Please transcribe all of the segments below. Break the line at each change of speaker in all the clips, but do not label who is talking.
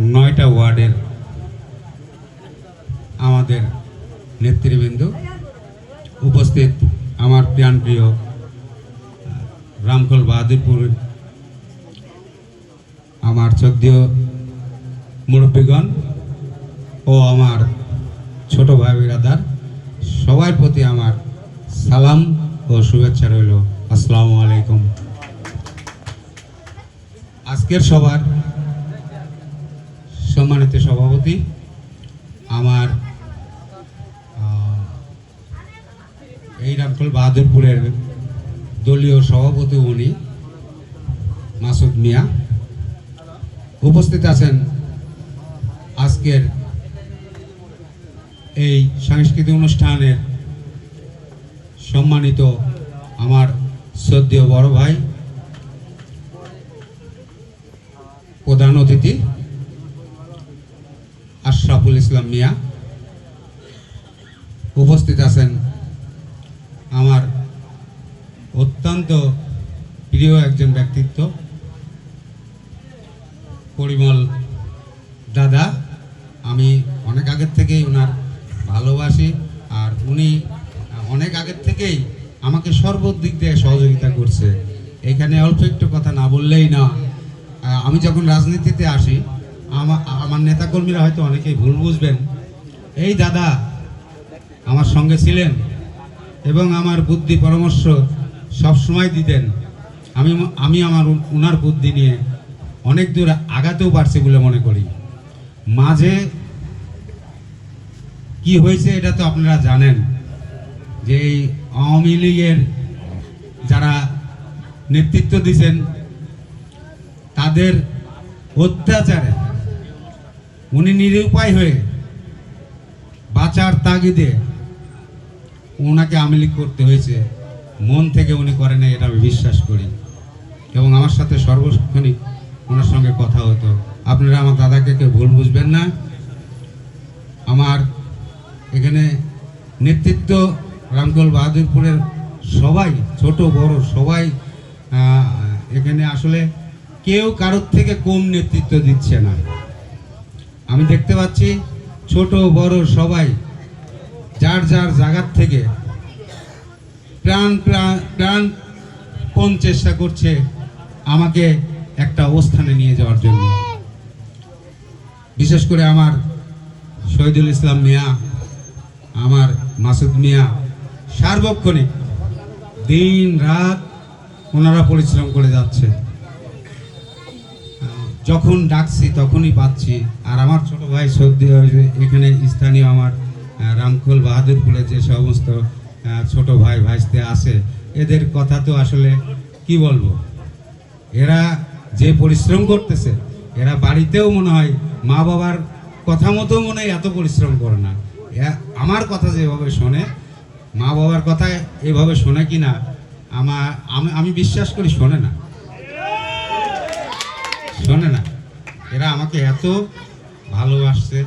9টা ওয়ার্ডের আমাদের নেতৃবৃন্দ উপস্থিত, আমার প্রাণপ্রিয় রামকল বাহাদুরপুর, আমার শ্রদ্ধেয় মুরব্বীগণ ও আমার ছোট ভাই বিরাদার, সবার প্রতি আমার সালাম ও শুভেচ্ছা রইল। আসসালামু আলাইকুম। আজকের সবার সম্মানিত সভাপতি, আমার এই রামকল বাহাদুরপুরের দলীয় সভাপতি উনি মাসুদ মিয়া, উপস্থিত আছেন আজকের এই সাংস্কৃতিক অনুষ্ঠানের সম্মানিত আমার শ্রদ্ধেয় বড় ভাই, প্রধান অতিথি আশরাফুল ইসলাম মিয়া, উপস্থিত আছেন আমার অত্যন্ত প্রিয় একজন ব্যক্তিত্ব পরিমল দাদা। আমি অনেক আগের থেকেই ওনার ভালোবাসি, আর উনি অনেক আগের থেকেই আমাকে সর্বদিক দিয়ে সহযোগিতা করছে। এখানে অল্প একটু কথা না বললেই না। আমি যখন রাজনীতিতে আসি, আমার নেতাকর্মীরা হয়তো অনেকেই ভুল বুঝবেন, এই দাদা আমার সঙ্গে ছিলেন এবং আমার বুদ্ধি পরামর্শ সব সময় দিতেন। আমি আমার ওনার বুদ্ধি নিয়ে অনেক দূর আগাতেও পারছি বলে মনে করি। মাঝে কি হয়েছে এটা তো আপনারা জানেন, যে এই আওয়ামী লীগের যারা নেতৃত্ব দিয়েছেন তাদের অত্যাচারে উনি নিরুপায় হয়ে বাঁচার তাগিদে ওনাকে আওয়ামী লীগ করতে হয়েছে। মন থেকে উনি করেন না, এটা আমি বিশ্বাস করি, এবং আমার সাথে সর্বক্ষণিক ওনার সঙ্গে কথা হতো। আপনারা আমার দাদাকে কেউ ভুল বুঝবেন না। আমার এখানে নেতৃত্ব রামকল বাহাদুরপুরের সবাই, ছোট বড় সবাই এখানে আসলে কেউ কারোর থেকে কম নেতৃত্ব দিচ্ছে না। আমি দেখতে পাচ্ছি ছোট বড় সবাই যার যার জায়গার থেকে প্রাণপণ চেষ্টা করছে আমাকে একটা অবস্থানে নিয়ে যাওয়ার জন্য। বিশেষ করে আমার শহীদুল ইসলাম মিয়া, আমার মাসুদ মিয়া, সার্বক্ষণিক দিন রাত ওনারা পরিশ্রম করে যাচ্ছে। যখন ডাকছি তখনই পাচ্ছি। আর আমার ছোট ভাই সর্দি এখানে স্থানীয় আমার রামকল বাহাদুরপুরে যে সমস্ত ছোট ভাই ভাইস্তে আছে, এদের কথা তো আসলে কি বলবো। এরা যে পরিশ্রম করতেছে, এরা বাড়িতেও মনে হয় মা বাবার কথা মতো মনে হয় এত পরিশ্রম করে না। আমার কথা যেভাবে শোনে, মা বাবার কথা এভাবে শোনে কি না আমি বিশ্বাস করি শোনে না। এরা আমাকে এত ভালোবাসছে,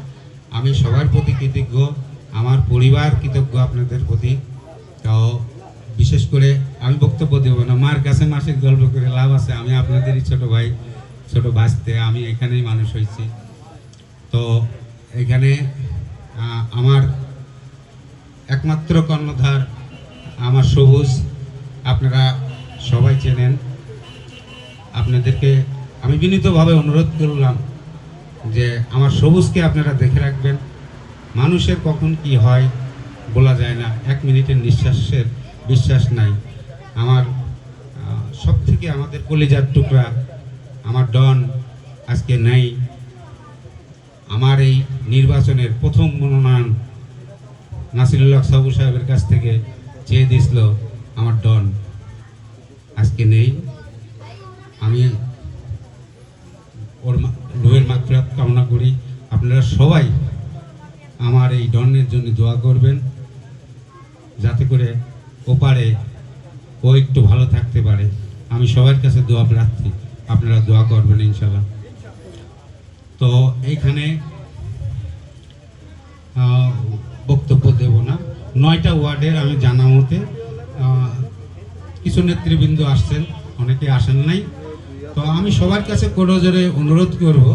আমি সবার প্রতি কৃতজ্ঞ, আমার পরিবার কৃতজ্ঞ আপনাদের প্রতি। তাও বিশেষ করে আমি বক্তব্য দেব না, মার কাছে মাসিক গল্প করে লাভ আছে। আমি আপনাদেরই ছোট ভাই, ছোট ভাসতে, আমি এখানেই মানুষ হয়েছি। তো এখানে আমার একমাত্র কর্ণধার আমার সবুজ, আপনারা সবাই চেনেন। আপনাদেরকে আমি বিনীতভাবে অনুরোধ করলাম যে আমার সবুজকে আপনারা দেখে রাখবেন। মানুষের কখন কি হয় বলা যায় না, 1 মিনিটের নিঃশ্বাসের বিশ্বাস নাই। আমার সব থেকে আমাদের কলিজার টুকরা আমার ডন আজকে নাই। আমার এই নির্বাচনের প্রথম মনোনয়ন নাসিরুল্লাহ সাবু সাহেবের কাছ থেকে চেয়ে দিছিল আমার ডন, আজকে নেই। আমি ওর রুহের মাগফিরাত কামনা করি। আপনারা সবাই আমার এই ডনের জন্য দোয়া করবেন, যাতে করে ওপারে ও একটু ভালো থাকতে পারে। আমি সবার কাছে দোয়া প্রার্থী, আপনারা দোয়া করবেন ইনশাল্লাহ। তো এইখানে বক্তব্য দেব না। 9টা ওয়ার্ডের আমি জানা মতে কিছু নেতৃবৃন্দ আসছেন, অনেকে আসেন নাই। তো আমি সবার কাছে করজোরে অনুরোধ করব